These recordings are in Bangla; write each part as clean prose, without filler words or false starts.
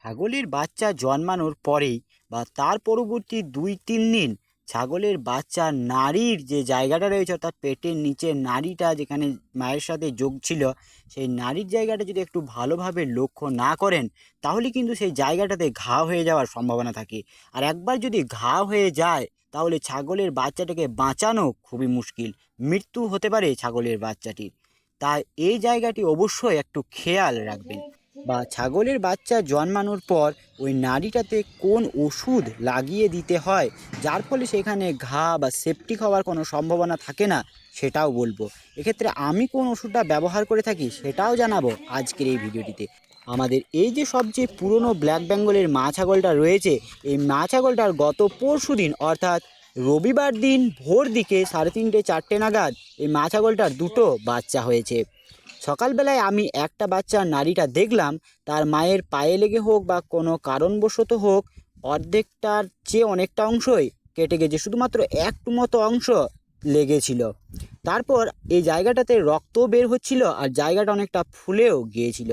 ছাগলের বাচ্চা জন্মানোর পরেই বা তার পরবর্তী ২-৩ দিন ছাগলের বাচ্চার নাড়ির যে জায়গাটা রয়েছে, অর্থাৎ পেটের নিচের নাড়িটা যেখানে মায়ের সাথে যোগ ছিল, সেই নাড়ির জায়গাটা যদি একটু ভালোভাবে লক্ষ্য না করেন, তাহলে কিন্তু সেই জায়গাটাতে ঘা হয়ে যাওয়ার সম্ভাবনা থাকে। আর একবার যদি ঘা হয়ে যায়, তাহলে ছাগলের বাচ্চাটাকে বাঁচানো খুবই মুশকিল, মৃত্যু হতে পারে ছাগলের বাচ্চাটির। তাই এই জায়গাটি অবশ্যই একটু খেয়াল রাখবেন। বা ছাগলের বাচ্চা জন্মানোর পর ওই নাড়িটাতে কোন ওষুধ লাগিয়ে দিতে হয়, যার ফলে সেখানে ঘা বা সেপটিক হওয়ার কোনো সম্ভাবনা থাকে না, সেটাও বলবো। এক্ষেত্রে আমি কোন ওষুধটা ব্যবহার করে থাকি সেটাও জানাবো আজকের এই ভিডিওটিতে। আমাদের এই যে সবচেয়ে পুরনো ব্ল্যাক বেঙ্গলের মা ছাগলটা রয়েছে, এই মা ছাগলটার গত পরশুদিন অর্থাৎ রবিবার দিন ভোর দিকে 3:30-4টে নাগাদ এই মা ছাগলটার দুটো বাচ্চা হয়েছে। সকালবেলায় আমি একটা বাচ্চার নাড়িটা দেখলাম, তার মায়ের পায়ে লেগে হোক বা কোনো কারণবশত হোক, অর্ধেকটার চেয়ে অনেকটা অংশই কেটে গেছে, শুধুমাত্র একটু মতো অংশ লেগেছিল। তারপর এই জায়গাটাতে রক্ত বের হচ্ছিল আর জায়গাটা অনেকটা ফুলেও গিয়েছিল।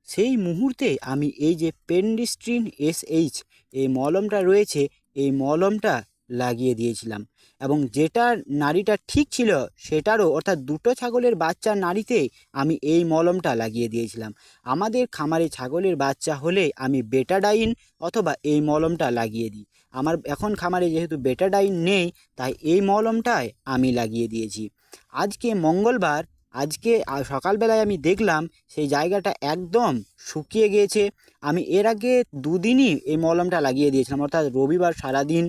সেই মুহূর্তে আমি এই যে পেন্ডিস্ট্রিন SH এই মলমটা রয়েছে, এই মলমটা লাগিয়ে দিয়েছিলাম। এবং যেটার নাড়িটা ঠিক ছিল সেটারও, অর্থাৎ দুটো ছাগলের বাচ্চার নাড়িতে আমি এই মলমটা লাগিয়ে দিয়েছিলাম। আমাদের খামারে ছাগলের বাচ্চা হলে আমি বেটাডাইন অথবা এই মলমটা লাগিয়ে দিই। আমার এখন খামারে যেহেতু বেটাডাইন নেই, তাই এই মলমটাই আমি লাগিয়ে দিয়েছি। আজকে মঙ্গলবার, আজকে সকালবেলায় আমি দেখলাম সেই জায়গাটা একদম শুকিয়ে গিয়েছে। আমি এর আগে দুদিনই এই মলমটা লাগিয়ে দিয়েছিলাম, অর্থাৎ রবিবার সারাদিন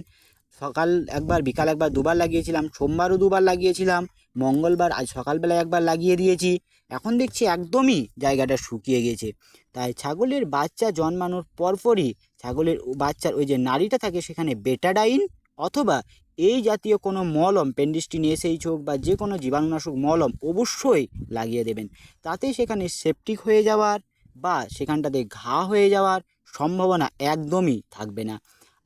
সকাল একবার বিকাল একবার দুবার লাগিয়েছিলাম, সোমবারও দুবার লাগিয়েছিলাম, মঙ্গলবার আজ সকালবেলায় একবার লাগিয়ে দিয়েছি। এখন দেখছি একদমই জায়গাটা শুকিয়ে গেছে। তাই ছাগলের বাচ্চা জন্মানোর পরপরই ছাগলের বাচ্চার ওই যে নাড়িটা থাকে সেখানে বেটাডাইন অথবা এই জাতীয় কোনো মলম, পেন্ডিস্টিন SH হোক বা যে কোনো জীবাণুনাশক মলম অবশ্যই লাগিয়ে দেবেন। তাতে সেখানে সেপটিক হয়ে যাওয়ার বা সেখানটাতে ঘা হয়ে যাওয়ার সম্ভাবনা একদমই থাকবে না।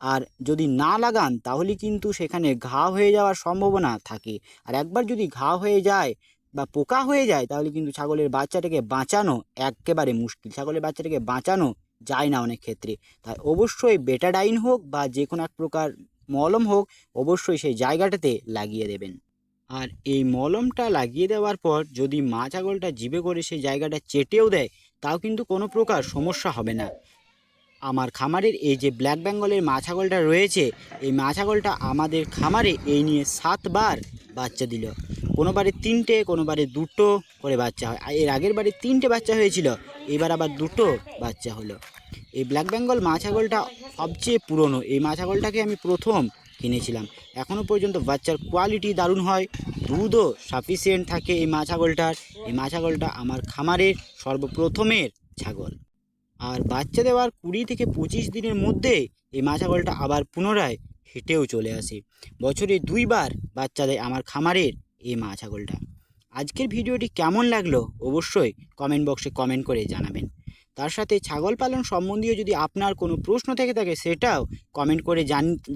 আর যদি না লাগান তাহলে কিন্তু সেখানে ঘা হয়ে যাওয়ার সম্ভাবনা থাকে। আর একবার যদি ঘা হয়ে যায় বা পোকা হয়ে যায়, তাহলে কিন্তু ছাগলের বাচ্চাটাকে বাঁচানো একেবারে মুশকিল, ছাগলের বাচ্চাটাকে বাঁচানো যায় না অনেক ক্ষেত্রে। তাই অবশ্যই বেটাডাইন হোক বা যে কোনো এক প্রকার মলম হোক, অবশ্যই সেই জায়গাটাতে লাগিয়ে দেবেন। আর এই মলমটা লাগিয়ে দেওয়ার পর যদি মা ছাগলটা জিভে করে সেই জায়গাটা চেটেও দেয়, তাও কিন্তু কোনো প্রকার সমস্যা হবে না। আমার খামারের এই যে ব্ল্যাক বেঙ্গলের মা ছাগলটা রয়েছে, এই মা ছাগলটা আমাদের খামারে এই নিয়ে 7 বার বাচ্চা দিল। কোনোবারে 3টে, কোনোবারে 2টো করে বাচ্চা হয়। এর আগের বারে 3টে বাচ্চা হয়েছিল, এবার আবার 2টো বাচ্চা হলো। এই ব্ল্যাক বেঙ্গল মা ছাগলটা সবচেয়ে পুরনো। এই মা ছাগলটাকে আমি প্রথম কিনেছিলাম। এখনও পর্যন্ত বাচ্চার কোয়ালিটি দারুণ হয়, দুধও সাফিসিয়েন্ট থাকে এই মা ছাগলটার। এই মা ছাগলটা আমার খামারের সর্বপ্রথমের ছাগল। আর বাচ্চা দেওয়ার 20 থেকে 25 দিনের মধ্যে এই মা ছাগলটা আবার পুনরায় হেঁটেও চলে আসে। বছরে 2বার বাচ্চা দেয় আমার খামারের এই মা ছাগলটা। আজকের ভিডিওটি কেমন লাগলো অবশ্যই কমেন্ট বক্সে কমেন্ট করে জানাবেন। তার সাথে ছাগল পালন সম্বন্ধীয় যদি আপনার কোনো প্রশ্ন থেকে থাকে সেটাও কমেন্ট করে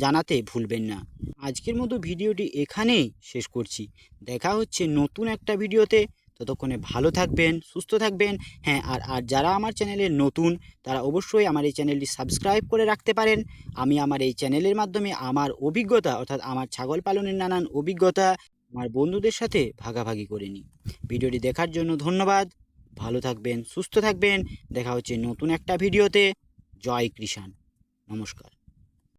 জানাতে ভুলবেন না। আজকের মতো ভিডিওটি এখানেই শেষ করছি। দেখা হচ্ছে নতুন একটা ভিডিওতে। ততক্ষণে ভালো থাকবেন, সুস্থ থাকবেন। হ্যাঁ, আর যারা আমার চ্যানেলে নতুন, তারা অবশ্যই আমার এই চ্যানেলটি সাবস্ক্রাইব করে রাখতে পারেন। আমি আমার এই চ্যানেলের মাধ্যমে আমার অভিজ্ঞতা, অর্থাৎ আমার ছাগল পালনের নানান অভিজ্ঞতা আমার বন্ধুদের সাথে ভাগাভাগি করে নিই। ভিডিওটি দেখার জন্য ধন্যবাদ। ভালো থাকবেন, সুস্থ থাকবেন। দেখা হচ্ছে নতুন একটা ভিডিওতে। জয় কৃষাণ। নমস্কার।